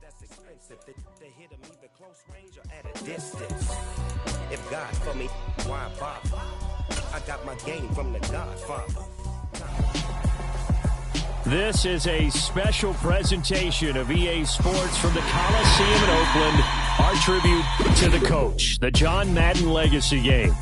That's expensive. They hit them either close range or at a distance. If God for me, why bother? I got my game from the Godfather. This is a special presentation of EA Sports from the Coliseum in Oakland. Our tribute to the coach, the John Madden Legacy Game.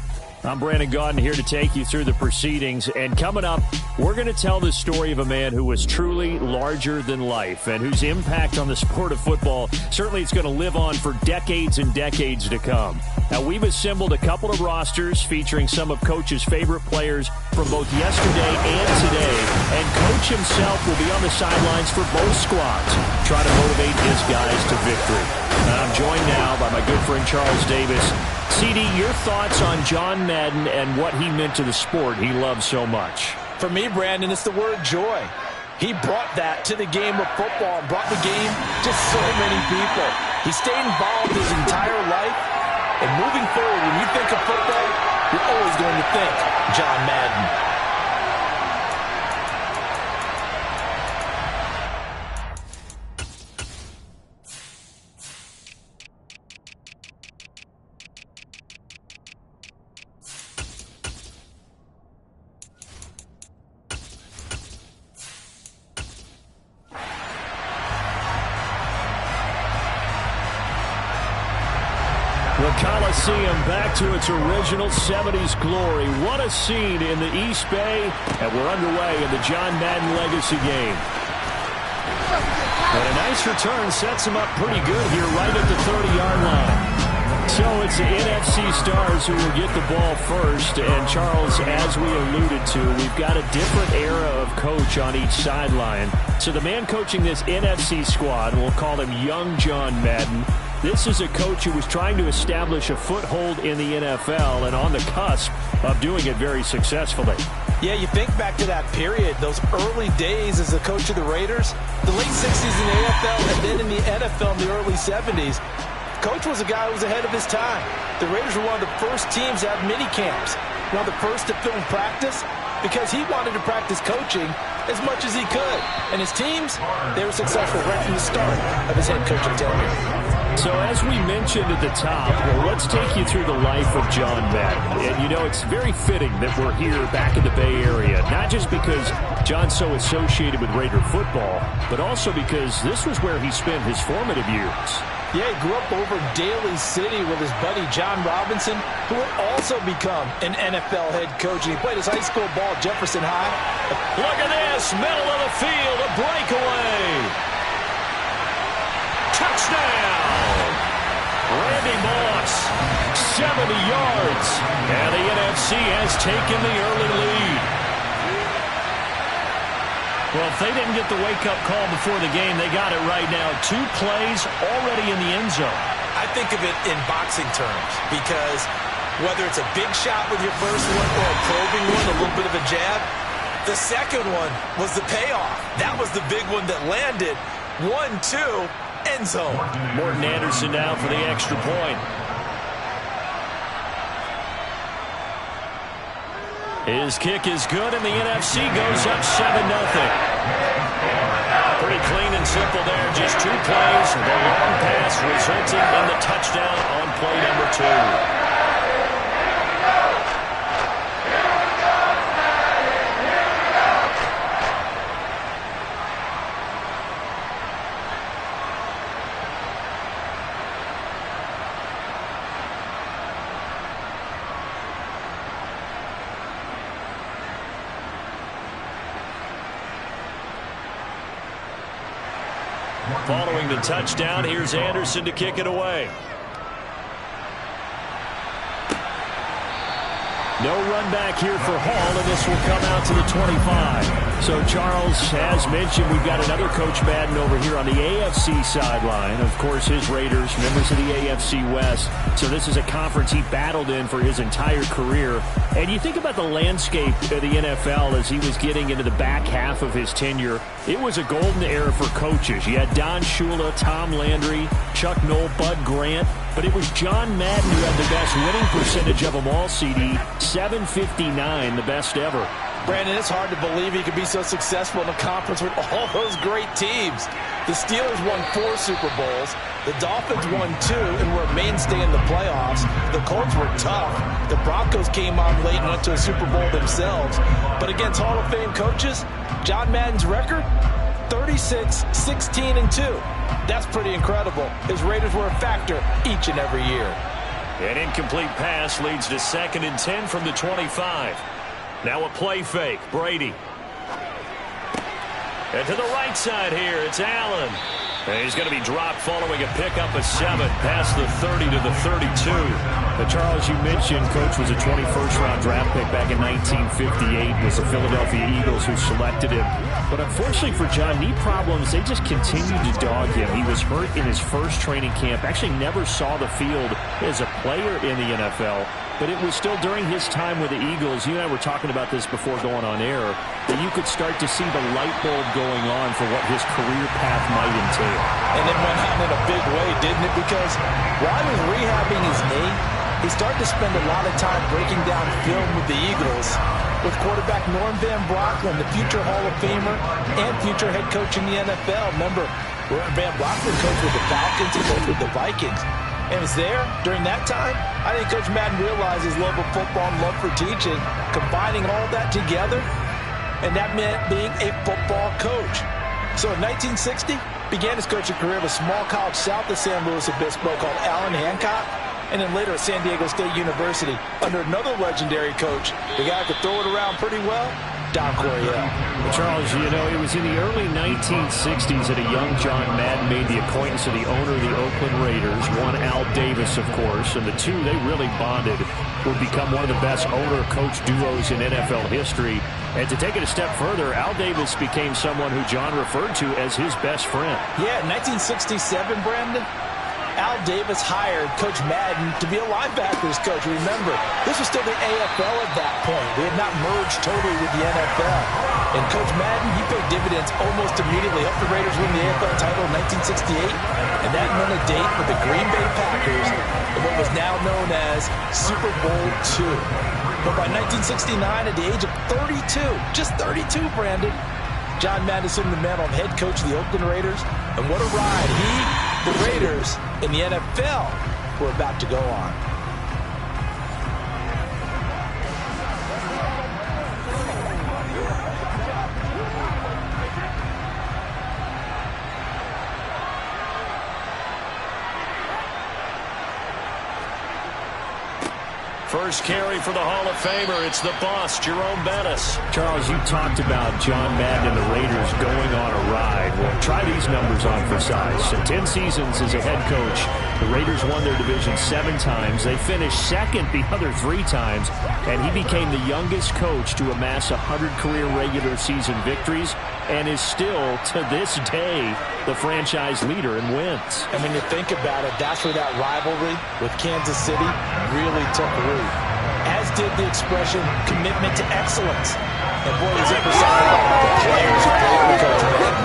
I'm Brandon Gaudin here to take you through the proceedings. And coming up, we're going to tell the story of a man who was truly larger than life and whose impact on the sport of football certainly is going to live on for decades and decades to come. Now, we've assembled a couple of rosters featuring some of Coach's favorite players from both yesterday and today. And Coach himself will be on the sidelines for both squads, trying to motivate his guys to victory. And I'm joined now by my good friend Charles Davis. CD, your thoughts on John Madden and what he meant to the sport he loves so much? For me, Brandon, it's the word joy. He brought that to the game of football and brought the game to so many people. He stayed involved his entire life. And moving forward, when you think of football, you're always going to think John Madden. The Coliseum back to its original 70s glory. What a scene in the East Bay, and we're underway in the John Madden Legacy Game. And a nice return sets him up pretty good here right at the 30-yard line. So it's the NFC stars who will get the ball first. And Charles, as we alluded to, we've got a different era of coach on each sideline. So the man coaching this NFC squad, we'll call him Young John Madden. This is a coach who was trying to establish a foothold in the NFL and on the cusp of doing it very successfully. Yeah, you think back to that period, those early days as the coach of the Raiders, the late 60s in the AFL and then in the NFL in the early 70s. Coach was a guy who was ahead of his time. The Raiders were one of the first teams to have mini camps, one of the first to film practice, because he wanted to practice coaching as much as he could. And his teams, they were successful right from the start of his head coaching tenure. So as we mentioned at the top, well, let's take you through the life of John Madden. And, you know, it's very fitting that we're here back in the Bay Area, not just because John's so associated with Raider football, but also because this was where he spent his formative years. Yeah, he grew up over in Daly City with his buddy John Robinson, who would also become an NFL head coach. And he played his high school ball at Jefferson High. Look at this, middle of the field, a breakaway. Touchdown! Randy Moss, 70 yards, and the NFC has taken the early lead. Well, if they didn't get the wake-up call before the game, they got it right now. 2 plays already in the end zone. I think of it in boxing terms because whether it's a big shot with your first one or a probing one, a little bit of a jab, the second one was the payoff. That was the big one that landed. 1-2. End zone. Morton Anderson now for the extra point. His kick is good, and the NFC goes up 7-0. Pretty clean and simple there. Just 2 plays. The long pass resulting in the touchdown on play number 2. Following the touchdown, here's Anderson to kick it away. No run back here for Hall, and this will come out to the 25. So, Charles, as mentioned, we've got another Coach Madden over here on the AFC sideline. Of course, his Raiders, members of the AFC West. So this is a conference he battled in for his entire career. And you think about the landscape of the NFL as he was getting into the back half of his tenure. It was a golden era for coaches. You had Don Shula, Tom Landry, Chuck Noll, Bud Grant. But it was John Madden who had the best winning percentage of them all, CD. 759, the best ever. Brandon, it's hard to believe he could be so successful in a conference with all those great teams. The Steelers won 4 Super Bowls. The Dolphins won 2 and were a mainstay in the playoffs. The Colts were tough. The Broncos came on late and went to a Super Bowl themselves. But against Hall of Fame coaches, John Madden's record, 36, 16, and 2. That's pretty incredible. His Raiders were a factor each and every year. An incomplete pass leads to 2nd and 10 from the 25. Now a play fake. Brady. And to the right side here, it's Allen. And he's going to be dropped following a pickup of 7 past the 30 to the 32. But Charles, you mentioned Coach was a 21st-round draft pick back in 1958. It was the Philadelphia Eagles who selected him. But unfortunately for John, knee problems, they just continued to dog him. He was hurt in his first training camp, actually never saw the field as a player in the NFL. But it was still during his time with the Eagles, you and I were talking about this before going on air, that you could start to see the light bulb going on for what his career path might entail. And it went on in a big way, didn't it? Because while he was rehabbing his knee, he started to spend a lot of time breaking down film with the Eagles, with quarterback Norm Van Brocklin, the future Hall of Famer and future head coach in the NFL. Remember, Van Brocklin coached with the Falcons, he coached with the Vikings. And was there during that time. I think Coach Madden realized his love of football and love for teaching, combining all that together, and that meant being a football coach. So in 1960, began his coaching career at a small college south of San Luis Obispo called Allen Hancock, and then later at San Diego State University under another legendary coach, the guy who could throw it around pretty well, Don Coryell. Charles, you know, it was in the early 1960s that a young John Madden made the acquaintance of the owner of the Oakland Raiders, one Al Davis, of course, and the two, they really bonded, would become one of the best owner-coach duos in NFL history. And to take it a step further, Al Davis became someone who John referred to as his best friend. Yeah, in 1967, Brandon, Al Davis hired Coach Madden to be a linebackers coach. Remember, this was still the AFL at that point. We had not merged totally with the NFL. And Coach Madden, he paid dividends almost immediately. Helped the Raiders win the AFL title in 1968. And that meant a date with the Green Bay Packers in what was now known as Super Bowl II. But by 1969, at the age of 32, just 32, Brandon, John Madden assumed the mantle of head coach of the Oakland Raiders. And what a ride the Raiders in the NFL were about to go on. First carry for the Hall of Famer. It's the boss, Jerome Bettis. Charles, you talked about John Madden and the Raiders going on a ride. Well, try these numbers on for size. In 10 seasons as a head coach, the Raiders won their division 7 times. They finished second the other 3 times, and he became the youngest coach to amass 100 career regular season victories and is still, to this day, the franchise leader in wins. And when you think about it, that's where that rivalry with Kansas City really took root, as did the expression commitment to excellence. And boy, is it personified by the players who played for Coach Madden.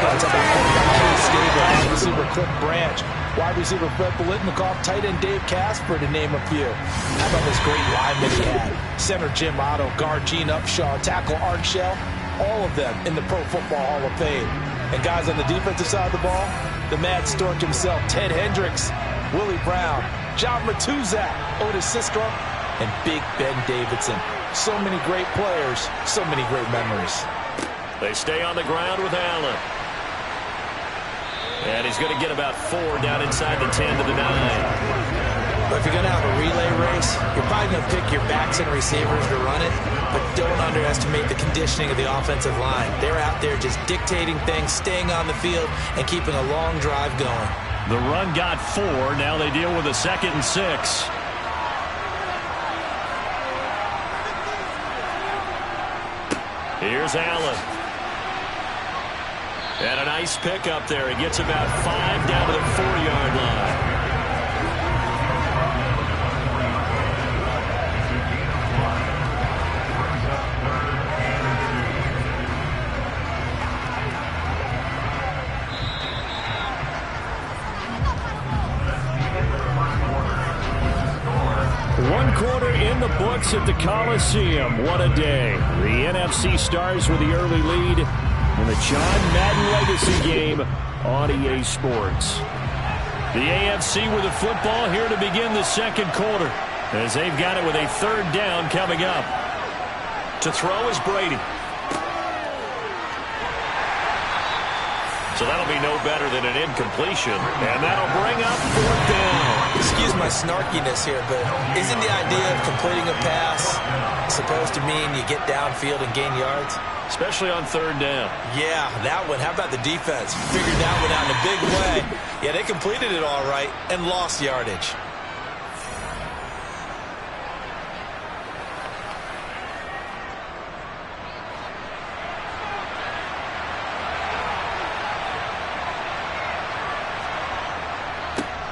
That's about Keith Stable, wide receiver Cliff Branch, wide receiver Fred Biletnikoff, tight end Dave Casper, to name a few. How about this great lineman he had? Center Jim Otto, guard Gene Upshaw, tackle Art Shell, all of them in the Pro Football Hall of Fame. And guys on the defensive side of the ball, the Mad Stork himself, Ted Hendricks, Willie Brown, John Matuzak, Otis Siskro, and Big Ben Davidson. So many great players, so many great memories. They stay on the ground with Allen. And he's going to get about 4 down inside the 10 to the 9. But if you're going to have a relay race, you're probably going to pick your backs and receivers to run it, but don't underestimate the conditioning of the offensive line. They're out there just dictating things, staying on the field, and keeping a long drive going. The run got 4. Now they deal with a 2nd and 6. Here's Allen. And a nice pick up there. He gets about 5 down to the 4-yard line. One quarter in the books at the Coliseum. What a day. The NFC Stars with the early lead in the John Madden Legacy game on EA Sports. The AFC with the football here to begin the second quarter, as they've got it with a third down coming up. To throw is Brady. So that'll be no better than an incompletion, and that'll bring up fourth down. Excuse my snarkiness here, but isn't the idea of completing a pass supposed to mean you get downfield and gain yards? Especially on third down. Yeah, that one. How about the defense? Figured that one out in a big way. Yeah, they completed it all right and lost yardage.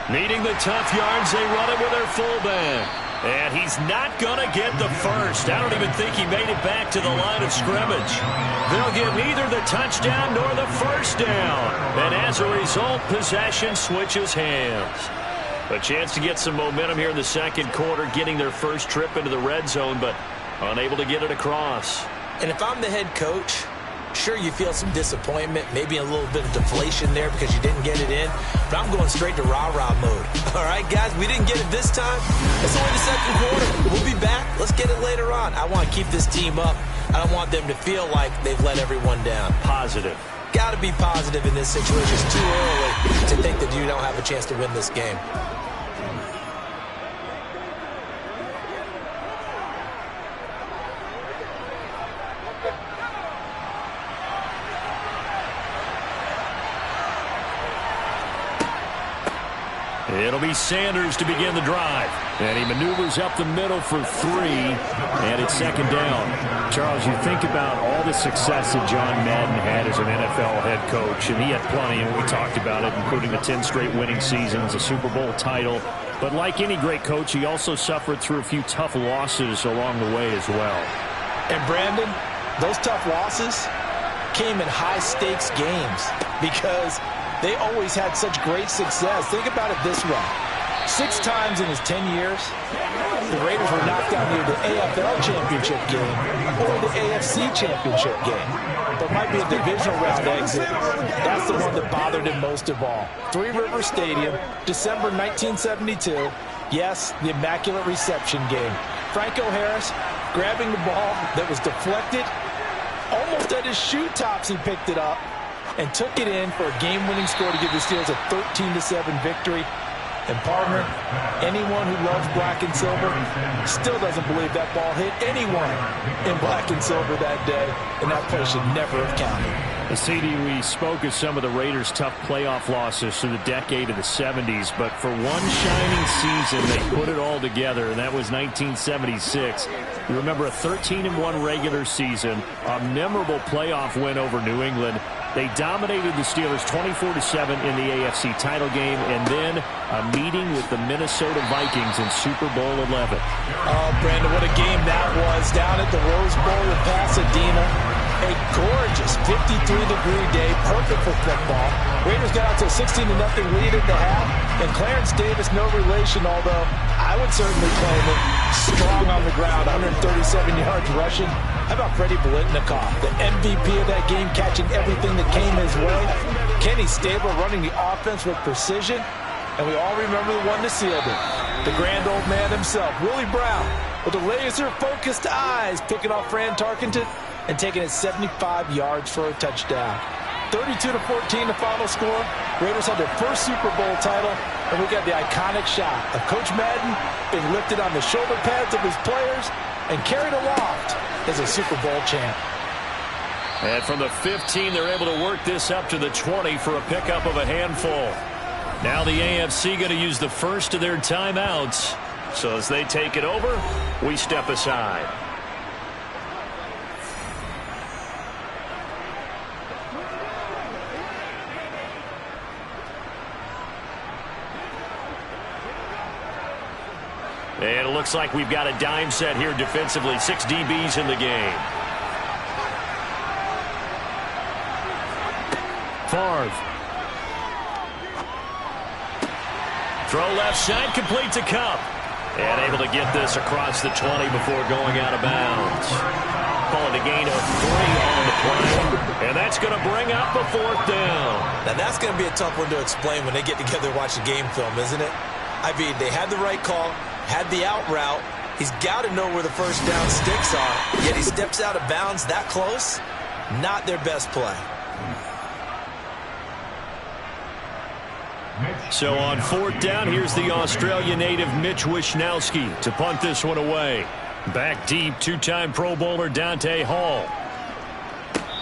Needing the tough yards, they run it with their fullback. And he's not going to get the first. I don't even think he made it back to the line of scrimmage. They'll get neither the touchdown nor the first down. And as a result, possession switches hands. A chance to get some momentum here in the second quarter, getting their first trip into the red zone, but unable to get it across. And if I'm the head coach, sure, you feel some disappointment, maybe a little bit of deflation there because you didn't get it in, but I'm going straight to rah-rah mode. All right, guys, we didn't get it this time. It's only the second quarter. We'll be back. Let's get it later on. I want to keep this team up. I don't want them to feel like they've let everyone down. Positive. Got to be positive in this situation. It's too early to think that you don't have a chance to win this game. It'll be Sanders to begin the drive. And he maneuvers up the middle for 3, and it's second down. Charles, you think about all the success that John Madden had as an NFL head coach, and he had plenty, and we talked about it, including the 10 straight winning seasons, a Super Bowl title. But like any great coach, he also suffered through a few tough losses along the way as well. And Brandon, those tough losses came in high-stakes games because they always had such great success. Think about it this way. 6 times in his 10 years, the Raiders were knocked out near the AFL championship game or the AFC championship game. But might be a divisional round exit. That's the one that bothered him most of all. Three River Stadium, December 1972. Yes, the Immaculate Reception game. Franco Harris grabbing the ball that was deflected. Almost at his shoe tops, he picked it up and took it in for a game-winning score to give the Steelers a 13-7 victory. And partner, anyone who loves black and silver still doesn't believe that ball hit anyone in black and silver that day, and that play should never have counted. CD, we spoke of some of the Raiders' tough playoff losses through the decade of the 70s, but for one shining season, they put it all together, and that was 1976. You remember a 13-1 regular season, a memorable playoff win over New England. They dominated the Steelers 24-7 in the AFC title game, and then a meeting with the Minnesota Vikings in Super Bowl 11. Oh, Brandon, what a game that was down at the Rose Bowl in Pasadena. A gorgeous 53-degree day, perfect for football. Raiders got out to a 16-0 lead at the half, and Clarence Davis, no relation, although I would certainly claim it, strong on the ground, 137 yards rushing. How about Freddie Biletnikoff, the MVP of that game, catching everything that came his way? Kenny Stabler running the offense with precision, and we all remember the one that sealed it. The grand old man himself, Willie Brown, with the laser-focused eyes, picking off Fran Tarkenton and taking it 75 yards for a touchdown. 32-14 the final score. Raiders had their first Super Bowl title, and we got the iconic shot of Coach Madden being lifted on the shoulder pads of his players and carried aloft as a Super Bowl champ. And from the 15, they're able to work this up to the 20 for a pickup of a handful. Now the AFC going to use the first of their timeouts. So as they take it over, we step aside. And it looks like we've got a dime set here defensively. 6 DBs in the game. Favre. Throw left side, complete to Cup. And able to get this across the 20 before going out of bounds. Calling a gain of 3 on the play. And that's going to bring up a 4th down. Now that's going to be a tough one to explain when they get together and watch the game film, isn't it? I mean, they had the right call, had the out route. He's got to know where the first down sticks are. Yet he steps out of bounds that close. Not their best play. So on 4th down, here's the Australia native Mitch Wishnowsky to punt this one away. Back deep, 2-time Pro Bowler Dante Hall.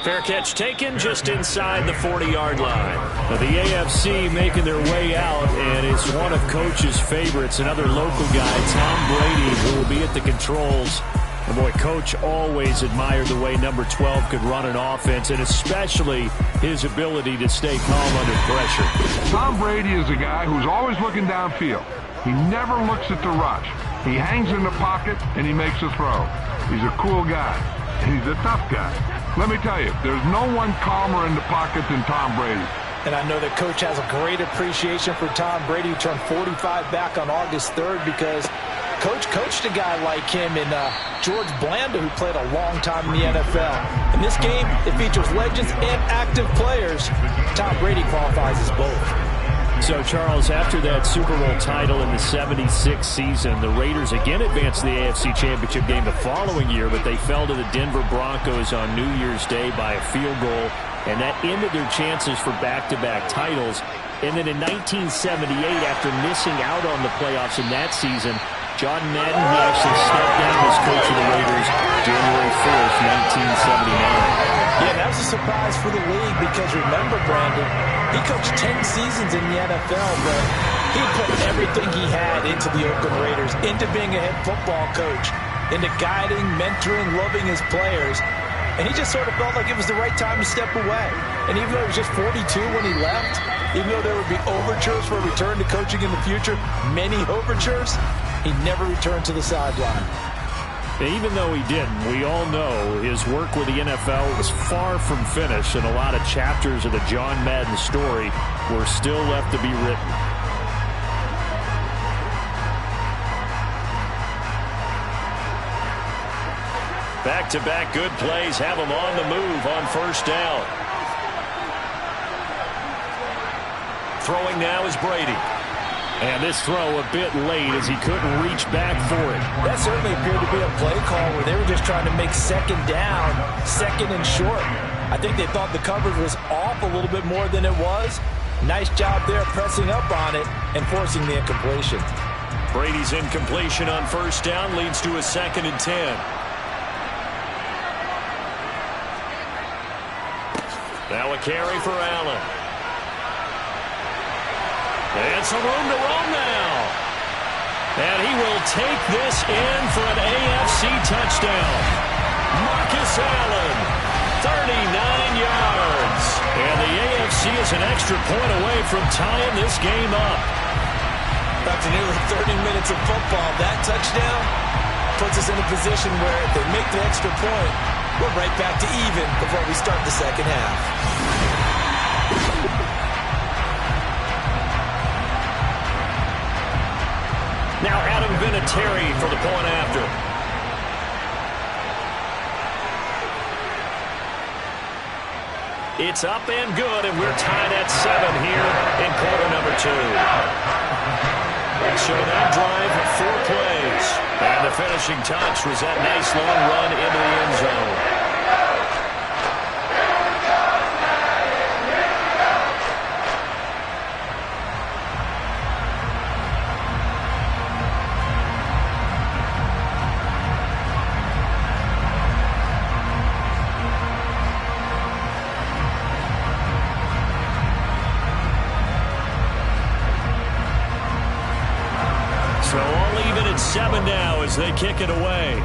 Fair catch taken just inside the 40-yard line. Now the AFC making their way out, and it's one of Coach's favorites, another local guy, Tom Brady, who will be at the controls. And boy, Coach always admired the way number 12 could run an offense, and especially his ability to stay calm under pressure. Tom Brady is a guy who's always looking downfield. He never looks at the rush. He hangs in the pocket, and he makes a throw. He's a cool guy, and he's a tough guy. Let me tell you, there's no one calmer in the pocket than Tom Brady. And I know that Coach has a great appreciation for Tom Brady, who turned 45 back on August 3rd, because Coach coached a guy like him in George Blanda, who played a long time in the NFL. In this game, it features legends and active players. Tom Brady qualifies as both. So, Charles, after that Super Bowl title in the 76 season, the Raiders again advanced to the AFC Championship game the following year, but they fell to the Denver Broncos on New Year's Day by a field goal, and that ended their chances for back-to-back titles. And then in 1978, after missing out on the playoffs in that season, John Madden, he actually stepped down as coach of the Raiders January 4th, 1979. Yeah, that was a surprise for the league because remember, Brandon, he coached 10 seasons in the NFL, but he put everything he had into the Oakland Raiders, into being a head football coach, into guiding, mentoring, loving his players. And he just sort of felt like it was the right time to step away. And even though he was just 42 when he left, even though there would be overtures for a return to coaching in the future, many overtures, he never returned to the sideline. Even though he didn't, we all know his work with the NFL was far from finished, and a lot of chapters of the John Madden story were still left to be written. Back-to-back good plays have him on the move on 1st down. Throwing now is Brady. And this throw a bit late as he couldn't reach back for it. That certainly appeared to be a play call where they were just trying to make 2nd down, 2nd and short. I think they thought the coverage was off a little bit more than it was. Nice job there pressing up on it and forcing the incompletion. Brady's incompletion on 1st down leads to a 2nd and 10. Now a carry for Allen. And some room to run now. And he will take this in for an AFC touchdown. Marcus Allen, 39 yards. And the AFC is an extra point away from tying this game up. After nearly 30 minutes of football, that touchdown puts us in a position where if they make the extra point, we're right back to even before we start the 2nd half. Now Adam Vinatieri for the point after. It's up and good, and we're tied at 7 here in quarter number 2. So that drive, 4 plays. And the finishing touch was that nice long run into the end zone. So all even at 7 now as they kick it away.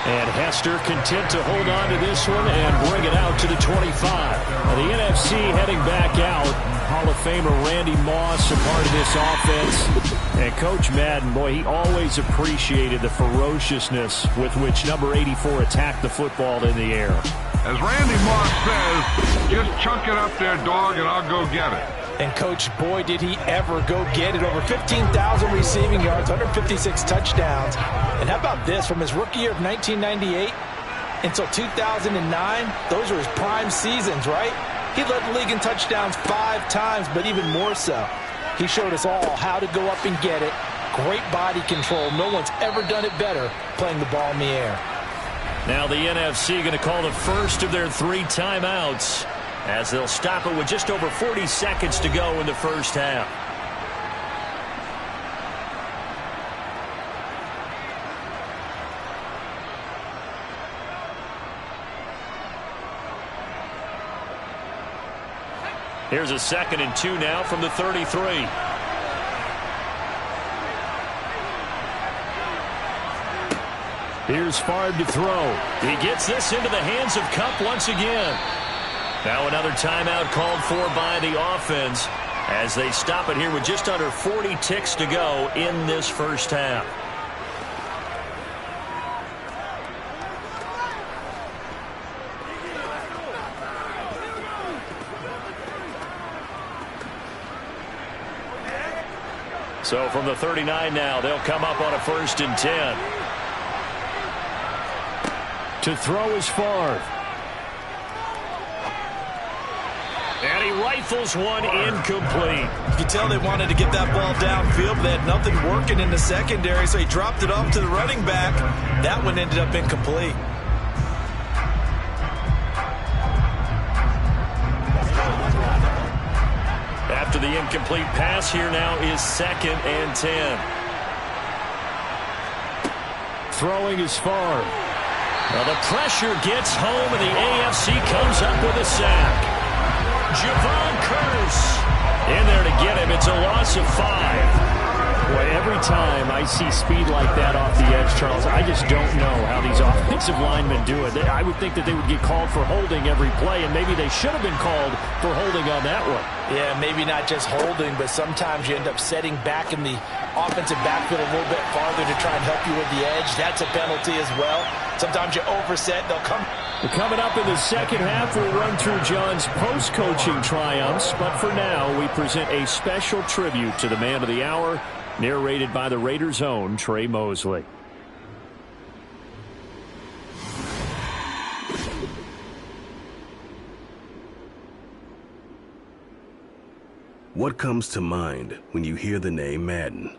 And Hester content to hold on to this one and bring it out to the 25. Now the NFC heading back out. Hall of Famer Randy Moss a part of this offense. And Coach Madden, boy, he always appreciated the ferociousness with which number 84 attacked the football in the air. As Randy Moss says, just chunk it up there, dog, and I'll go get it. And, Coach, boy, did he ever go get it. Over 15,000 receiving yards, 156 touchdowns. And how about this? From his rookie year of 1998 until 2009, those were his prime seasons, right? He led the league in touchdowns 5 times, but even more so, he showed us all how to go up and get it. Great body control. No one's ever done it better playing the ball in the air. Now the NFC going to call the first of their 3 timeouts as they'll stop it with just over 40 seconds to go in the first half. Here's a 2nd and 2 now from the 33. Here's Favre to throw. He gets this into the hands of Kupp once again. Now another timeout called for by the offense as they stop it here with just under 40 ticks to go in this first half. So from the 39 now, they'll come up on a 1st and 10. To throw is Favre. And he rifles one incomplete. You can tell they wanted to get that ball downfield, but they had nothing working in the secondary, so he dropped it off to the running back. That one ended up incomplete. After the incomplete pass, here now is 2nd and 10. Throwing is Favre. Well, the pressure gets home, and the AFC comes up with a sack. Javon Curse in there to get him. It's a loss of 5. Boy, every time I see speed like that off the edge, Charles, I just don't know how these offensive linemen do it. I would think that they would get called for holding every play, and maybe they should have been called for holding on that one. Yeah, maybe not just holding, but sometimes you end up setting back in the offensive backfield a little bit farther to try and help you with the edge. That's a penalty as well. Sometimes you overset. They'll come. Coming up in the second half, we'll run through John's post-coaching triumphs. But for now, we present a special tribute to the man of the hour, narrated by the Raiders' own Trey Mosley. What comes to mind when you hear the name Madden?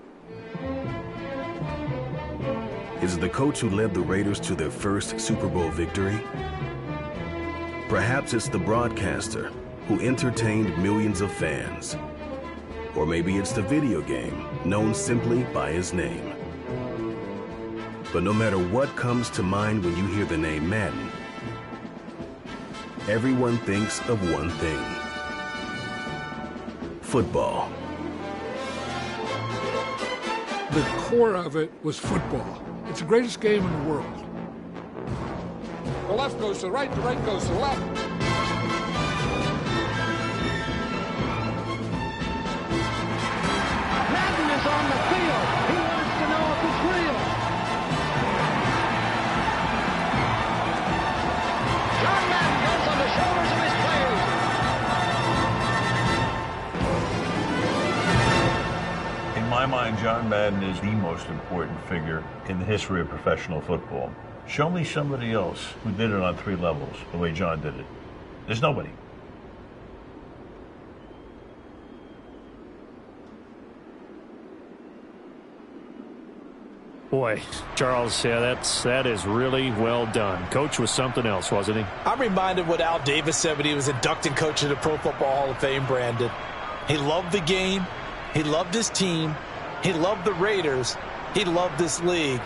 Is it the coach who led the Raiders to their first Super Bowl victory? Perhaps it's the broadcaster who entertained millions of fans. Or maybe it's the video game known simply by his name. But no matter what comes to mind when you hear the name Madden, everyone thinks of one thing: football. The core of it was football. It's the greatest game in the world. The left goes to the right goes to the left. Madden is on the field. He wants to know if it's real. John Madden goes on the shoulders of his players. In my mind, John Madden is the most important figure in the history of professional football. Show me somebody else who did it on 3 levels the way John did it. There's nobody. Boy, Charles, yeah, that is really well done. Coach was something else, wasn't he? I'm reminded what Al Davis said when he was inducting coach of the Pro Football Hall of Fame, Brandon. He loved the game. He loved his team. He loved the Raiders. He loved this league.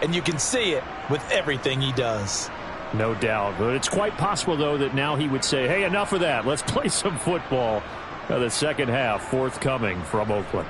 And you can see it with everything he does. No doubt. But it's quite possible, though, that now he would say, hey, enough of that. Let's play some football. The second half forthcoming from Oakland.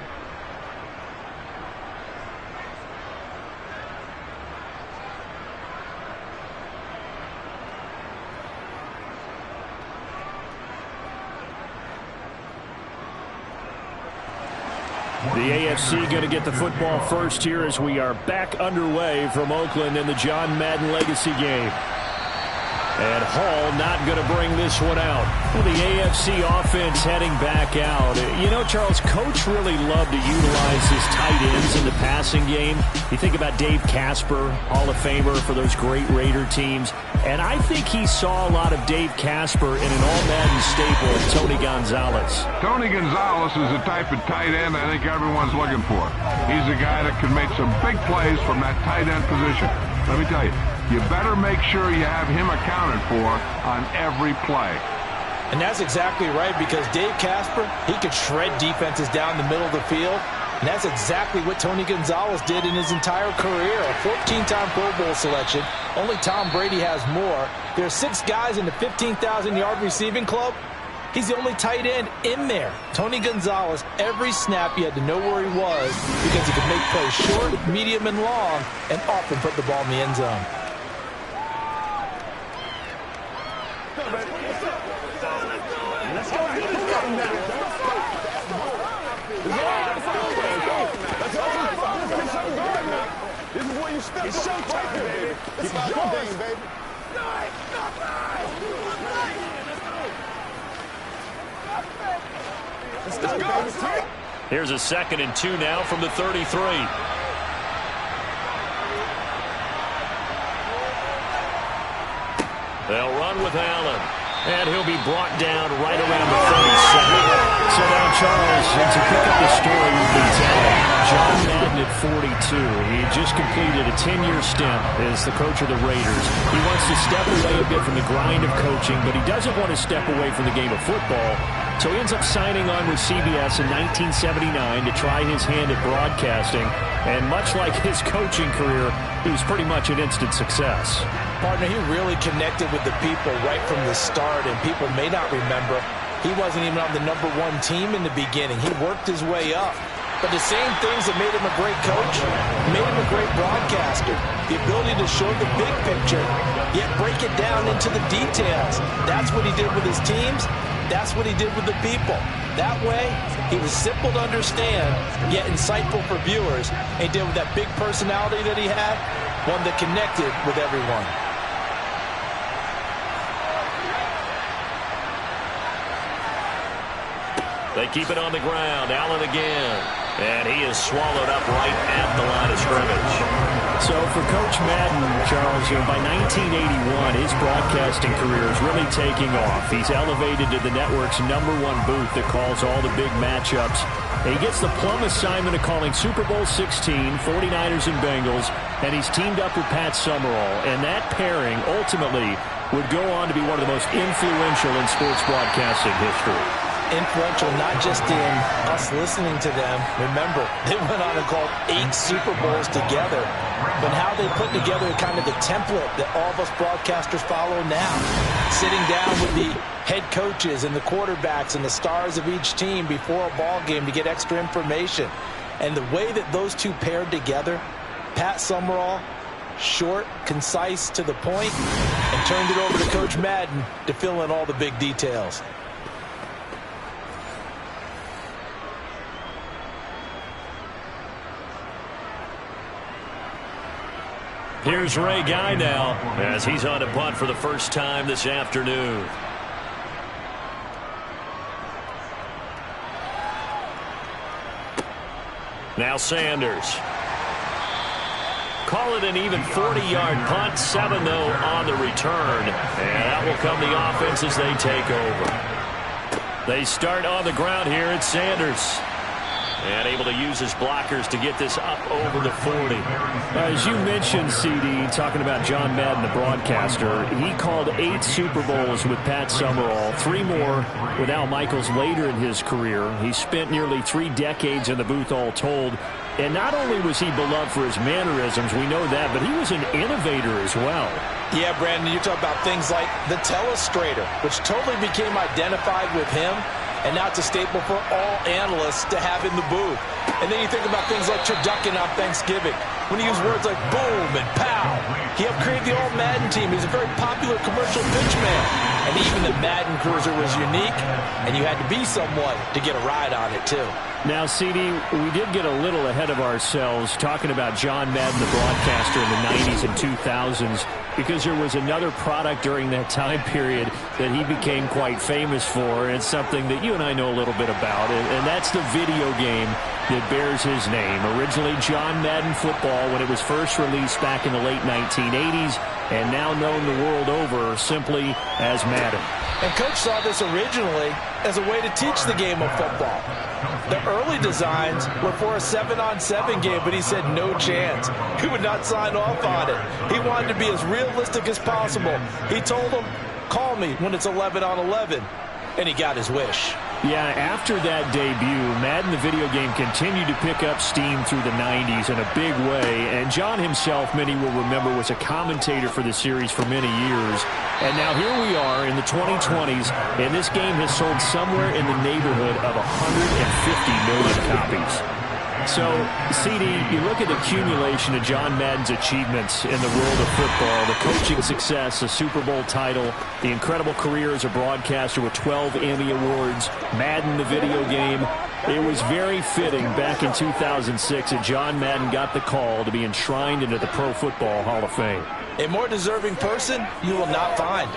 The AFC going to get the football first here as we are back underway from Oakland in the John Madden Legacy game. And Hall not going to bring this one out. Well, the AFC offense heading back out. You know, Charles, Coach really loved to utilize his tight ends in the passing game. You think about Dave Casper, Hall of Famer for those great Raider teams. And I think he saw a lot of Dave Casper in an all-Madden staple of Tony Gonzalez. Tony Gonzalez is the type of tight end I think everyone's looking for. He's a guy that can make some big plays from that tight end position. Let me tell you, you better make sure you have him accounted for on every play. And that's exactly right, because Dave Casper, he could shred defenses down the middle of the field. And that's exactly what Tony Gonzalez did in his entire career. A 14-time Pro Bowl selection. Only Tom Brady has more. There are 6 guys in the 15,000-yard receiving club. He's the only tight end in there. Tony Gonzalez, every snap you had to know where he was because he could make plays short, medium, and long, and often put the ball in the end zone. It's showtime, baby. It's your game, baby. Here's a 2nd and 2 now from the 33. They'll run with Allen. And he'll be brought down right around the 37. So now, Charles, to pick up the story we've been telling, John Madden at 42. He just completed a 10-year stint as the coach of the Raiders. He wants to step away a bit from the grind of coaching, but he doesn't want to step away from the game of football. So he ends up signing on with CBS in 1979 to try his hand at broadcasting. And much like his coaching career, he was pretty much an instant success. Partner, he really connected with the people right from the start, and people may not remember, he wasn't even on the #1 team in the beginning. He worked his way up. But the same things that made him a great coach made him a great broadcaster. The ability to show the big picture, yet break it down into the details. That's what he did with his teams. That's what he did with the people. That way, he was simple to understand, yet insightful for viewers. And he did with that big personality that he had, one that connected with everyone. They keep it on the ground. Allen again. And he is swallowed up right at the line of scrimmage. So for Coach Madden, Charles, by 1981, his broadcasting career is really taking off. He's elevated to the network's #1 booth that calls all the big matchups. And he gets the plum assignment of calling Super Bowl 16, 49ers and Bengals, and he's teamed up with Pat Summerall. And that pairing ultimately would go on to be one of the most influential in sports broadcasting history. Influential not just in us listening to them. Remember, they went on and called 8 Super Bowls together. But how they put together kind of the template that all of us broadcasters follow now. Sitting down with the head coaches and the quarterbacks and the stars of each team before a ball game to get extra information. And the way that those two paired together, Pat Summerall, short, concise, to the point, and turned it over to Coach Madden to fill in all the big details. Here's Ray Guy now as he's on a punt for the first time this afternoon. Now Sanders. Call it an even 40-yard punt. 7, though, on the return. And that will come the offense as they take over. They start on the ground here. It's Sanders. And able to use his blockers to get this up over the 40. As you mentioned, CD, talking about John Madden, the broadcaster, he called 8 Super Bowls with Pat Summerall, 3 more with Al Michaels later in his career. He spent nearly 3 decades in the booth all told. And not only was he beloved for his mannerisms, we know that, but he was an innovator as well. Yeah, Brandon, you're talking about things like the telestrator, which totally became identified with him. And now it's a staple for all analysts to have in the booth. And then you think about things like turducken on Thanksgiving, when he used words like boom and pow. He helped create the old Madden team. He was a very popular commercial pitch man. And even the Madden Cruiser was unique, and you had to be someone to get a ride on it, too. Now, CD, we did get a little ahead of ourselves talking about John Madden, the broadcaster in the 90s and 2000s. because there was another product during that time period that he became quite famous for, and something that you and I know a little bit about, and that's the video game that bears his name. Originally John Madden Football when it was first released back in the late 1980s, and now known the world over simply as Madden. And Coach saw this originally as a way to teach the game of football. The early designs were for a 7-on-7 game, but he said no chance. He would not sign off on it. He wanted to be as realistic as possible. He told him, call me when it's 11-on-11. And he got his wish. Yeah, after that debut, Madden, the video game, continued to pick up steam through the 90s in a big way. And John himself, many will remember, was a commentator for the series for many years. And now here we are in the 2020s, and this game has sold somewhere in the neighborhood of 150 million copies. So, CD, you look at the accumulation of John Madden's achievements in the world of football, the coaching success, the Super Bowl title, the incredible career as a broadcaster with 12 Emmy Awards, Madden, the video game. It was very fitting back in 2006 that John Madden got the call to be enshrined into the Pro Football Hall of Fame. A more deserving person you will not find.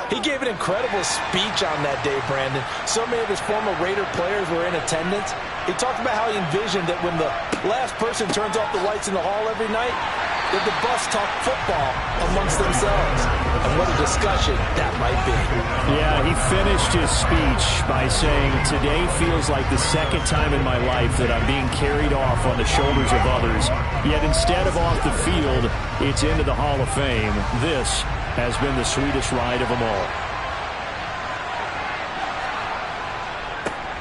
He gave an incredible speech on that day, Brandon. So many of his former Raider players were in attendance. He talked about how he envisioned that when the last person turns off the lights in the hall every night, that the bus talk football amongst themselves. And what a discussion that might be. Yeah, he finished his speech by saying, today feels like the second time in my life that I'm being carried off on the shoulders of others. Yet instead of off the field, it's into the Hall of Fame. This has been the sweetest ride of them all.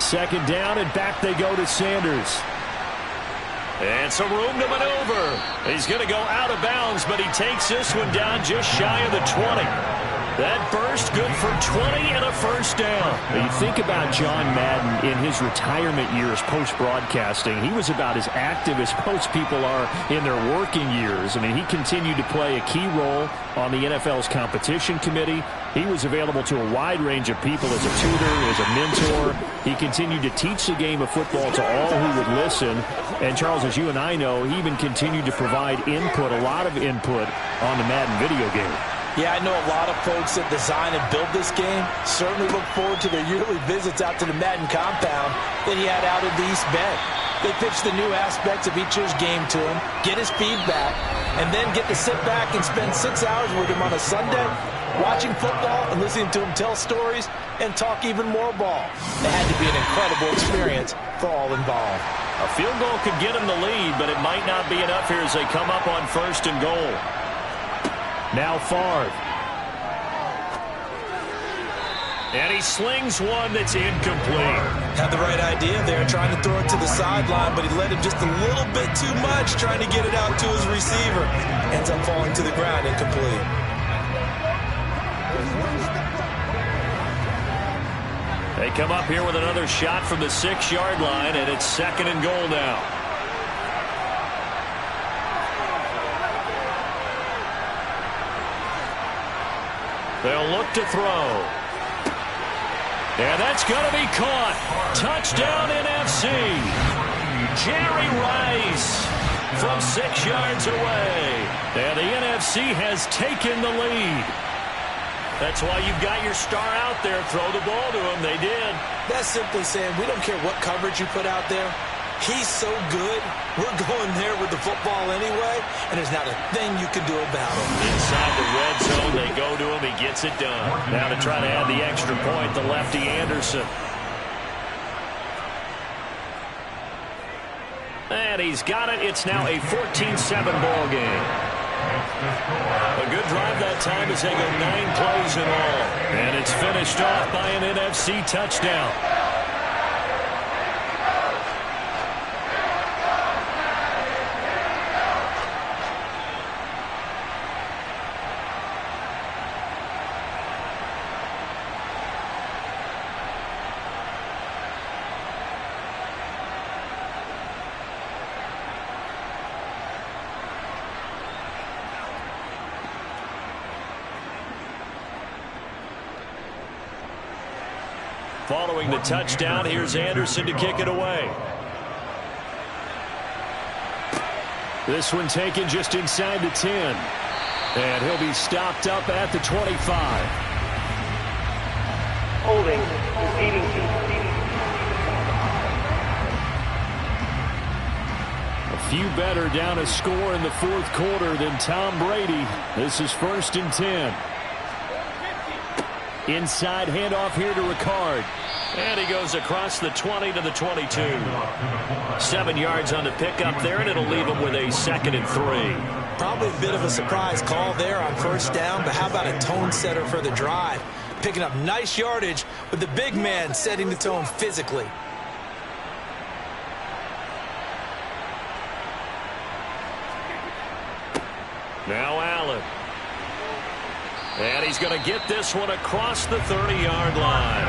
Second down, and back they go to Sanders. And some room to maneuver. He's going to go out of bounds, but he takes this one down just shy of the 20. That burst good for 20 and a first down. You think about John Madden in his retirement years post-broadcasting. He was about as active as most people are in their working years. I mean, he continued to play a key role on the NFL's competition committee. He was available to a wide range of people as a tutor, as a mentor. He continued to teach the game of football to all who would listen. And, Charles, as you and I know, he even continued to provide input, a lot of input on the Madden video game. Yeah, I know a lot of folks that design and build this game certainly look forward to their yearly visits out to the Madden compound that he had out in the East Bend. They pitch the new aspects of each year's game to him, get his feedback, and then get to sit back and spend 6 hours with him on a Sunday watching football and listening to him tell stories and talk even more ball. It had to be an incredible experience for all involved. A field goal could get him the lead, but it might not be enough here as they come up on 1st and goal. Now Favre. And he slings one that's incomplete. Had the right idea there, trying to throw it to the sideline, but he let him just a little bit too much, trying to get it out to his receiver. Ends up falling to the ground, incomplete. They come up here with another shot from the 6-yard line, and it's 2nd and goal now. They'll look to throw. And that's going to be caught. Touchdown NFC. Jerry Rice from 6 yards away. And the NFC has taken the lead. That's why you've got your star out there. Throw the ball to him. They did. That's simply saying we don't care what coverage you put out there. He's so good, we're going there with the football anyway, and there's not a thing you can do about it. Inside the red zone, they go to him. He gets it done. Now to try to add the extra point, the lefty Anderson. And he's got it. It's now a 14-7 ball game. A good drive that time as they go 9 plays in all. And it's finished off by an NFC touchdown. Following the touchdown, here's Anderson to kick it away. This one taken just inside the 10. And he'll be stopped up at the 25. Holding. A few better down a score in the fourth quarter than Tom Brady. This is 1st and 10. Inside handoff here to Ricard. And he goes across the 20 to the 22. 7 yards on the pickup there, and it'll leave him with a 2nd and 3. Probably a bit of a surprise call there on 1st down, but how about a tone setter for the drive? Picking up nice yardage with the big man setting the tone physically. Now Allen. And he's going to get this one across the 30-yard line.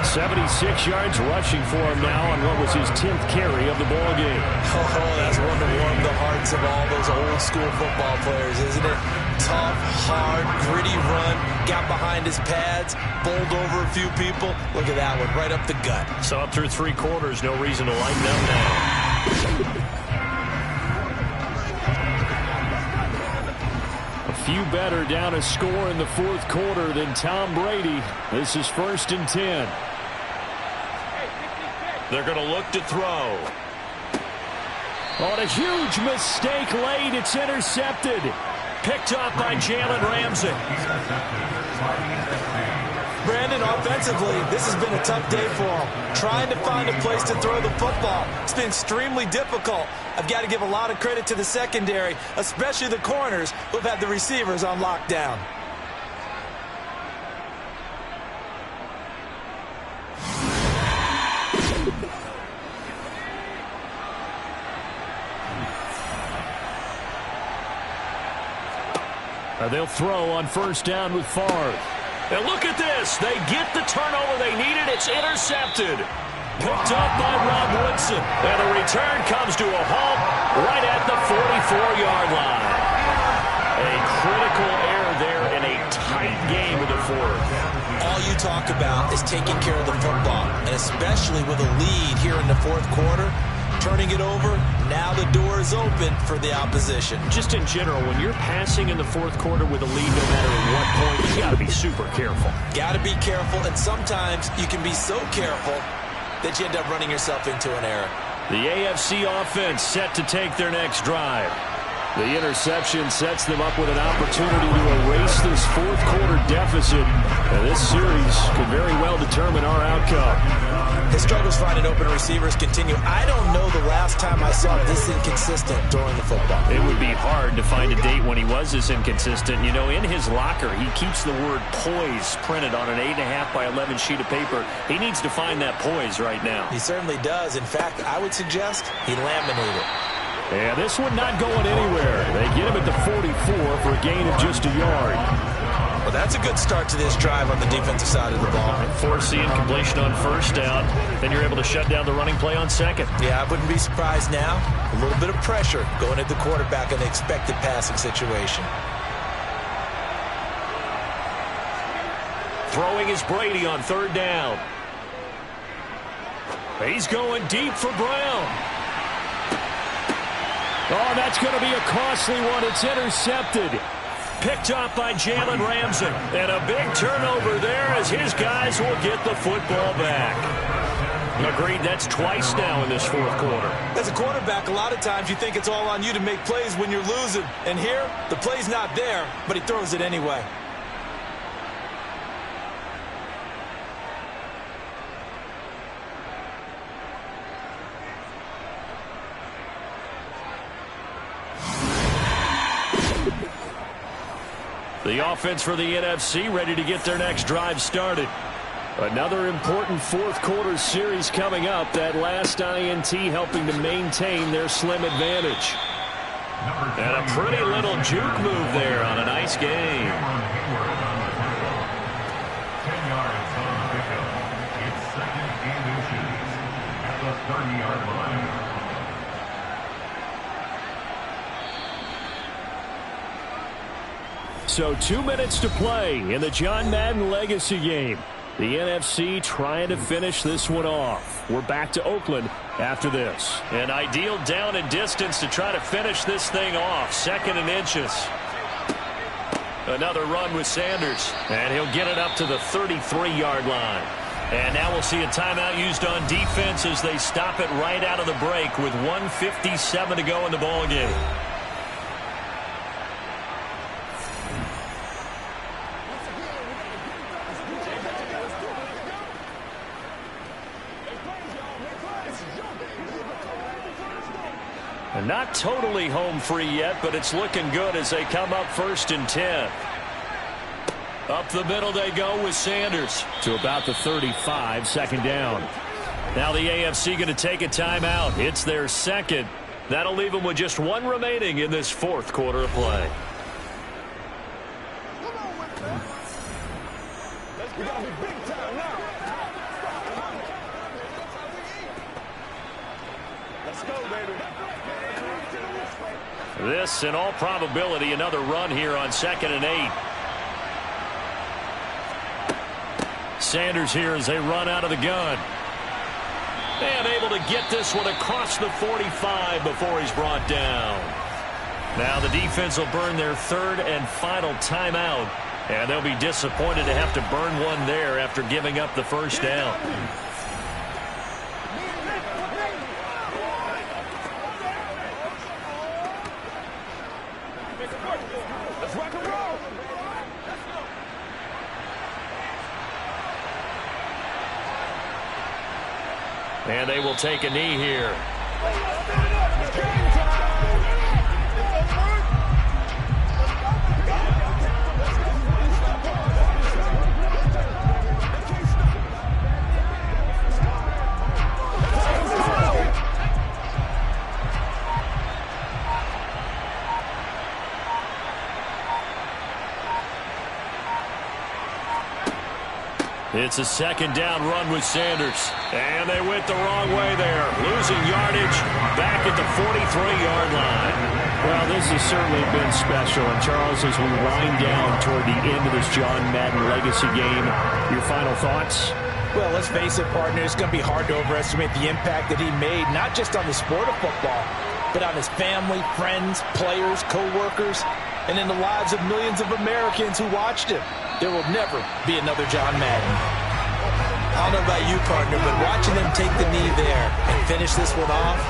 76 yards rushing for him now on what was his 10th carry of the ball game. Oh, that's one to warm the hearts of all those old-school football players, isn't it? Tough, hard, gritty run, got behind his pads, bowled over a few people. Look at that one, right up the gut. So up through 3 quarters, no reason to lighten up now. Few better down a score in the fourth quarter than Tom Brady. This is 1st and 10. They're going to look to throw. On a huge mistake late, it's intercepted. Picked up by Jalen Ramsey. Brandon, offensively, this has been a tough day for him. Trying to find a place to throw the football. It's been extremely difficult. I've got to give a lot of credit to the secondary, especially the corners who have had the receivers on lockdown. They'll throw on 1st down with Favre. And look at this. They get the turnover they needed. It's intercepted. Picked up by Rob Woodson. And the return comes to a halt right at the 44-yard line. A critical error there in a tight game of the fourth. All you talk about is taking care of the football, and especially with a lead here in the fourth quarter, turning it over, now the door is open for the opposition. Just in general, when you're passing in the fourth quarter with a lead, no matter at what point, you got to be super careful. Got to be careful, and sometimes you can be so careful that you end up running yourself into an error. The AFC offense set to take their next drive. The interception sets them up with an opportunity to erase this fourth quarter deficit. And this series could very well determine our outcome. His struggles finding open receivers continue. I don't know the last time I saw this inconsistent throwing the football. It would be hard to find a date when he was this inconsistent. You know, in his locker, he keeps the word poise printed on an 8.5 by 11 sheet of paper. He needs to find that poise right now. He certainly does. In fact, I would suggest he laminate it. And this one not going anywhere. They get him at the 44 for a gain of just a yard. Well, that's a good start to this drive on the defensive side of the ball. Force the incompletion on 1st down. Then you're able to shut down the running play on 2nd. Yeah, I wouldn't be surprised now. A little bit of pressure going at the quarterback in the expected passing situation. Throwing is Brady on 3rd down. He's going deep for Brown. Oh, that's going to be a costly one. It's intercepted. Picked up by Jalen Ramsey. And a big turnover there as his guys will get the football back. Agreed, that's twice now in this fourth quarter. As a quarterback, a lot of times you think it's all on you to make plays when you're losing. And here, the play's not there, but he throws it anyway. The offense for the NFC ready to get their next drive started. Another important fourth quarter series coming up. That last INT helping to maintain their slim advantage. And a pretty little juke move there on a nice game. 10 yards on the pickup. It's 2nd and inches at the 30-yard line. So 2 minutes to play in the John Madden Legacy game. The NFC trying to finish this one off. We're back to Oakland after this. An ideal down and distance to try to finish this thing off. 2nd and inches. Another run with Sanders, and he'll get it up to the 33-yard line. And now we'll see a timeout used on defense as they stop it right out of the break with 1:57 to go in the ballgame. And not totally home free yet, but it's looking good as they come up 1st and 10. Up the middle they go with Sanders to about the 35, 2nd down. Now the AFC going to take a timeout. It's their second. That'll leave them with just one remaining in this 4th quarter of play. We gotta be big time now. Let's go, baby. This, in all probability, another run here on 2nd and 8. Sanders here as they run out of the gun. And able to get this one across the 45 before he's brought down. Now the defense will burn their 3rd and final timeout. And they'll be disappointed to have to burn one there after giving up the 1st down. Let's rock and roll. And they will take a knee here. It's a 2nd down run with Sanders. And they went the wrong way there. Losing yardage back at the 43-yard line. Well, this has certainly been special. And, Charles, as we wind down toward the end of this John Madden legacy game, your final thoughts? Well, let's face it, partner, it's going to be hard to overestimate the impact that he made, not just on the sport of football, but on his family, friends, players, co-workers, and in the lives of millions of Americans who watched him. There will never be another John Madden. I don't know about you, partner, but watching them take the knee there and finish this one off,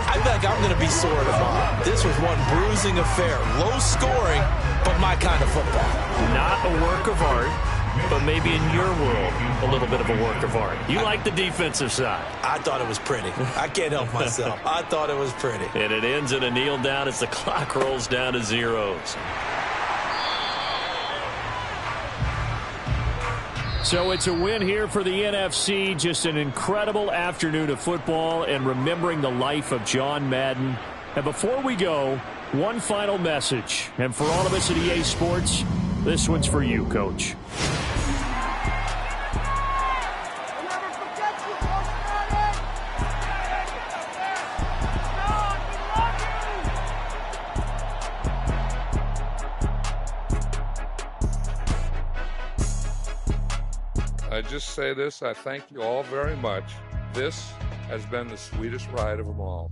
I think I'm going to be sore tomorrow. This was one bruising affair. Low scoring, but my kind of football. Not a work of art, but maybe in your world, a little bit of a work of art. You like the defensive side. I thought it was pretty. I can't help myself. I thought it was pretty. And it ends in a kneel down as the clock rolls down to zeros. So it's a win here for the NFC. Just an incredible afternoon of football and remembering the life of John Madden. And before we go, one final message. And for all of us at EA Sports, this one's for you, Coach. I just say this, I thank you all very much. This has been the sweetest ride of them all.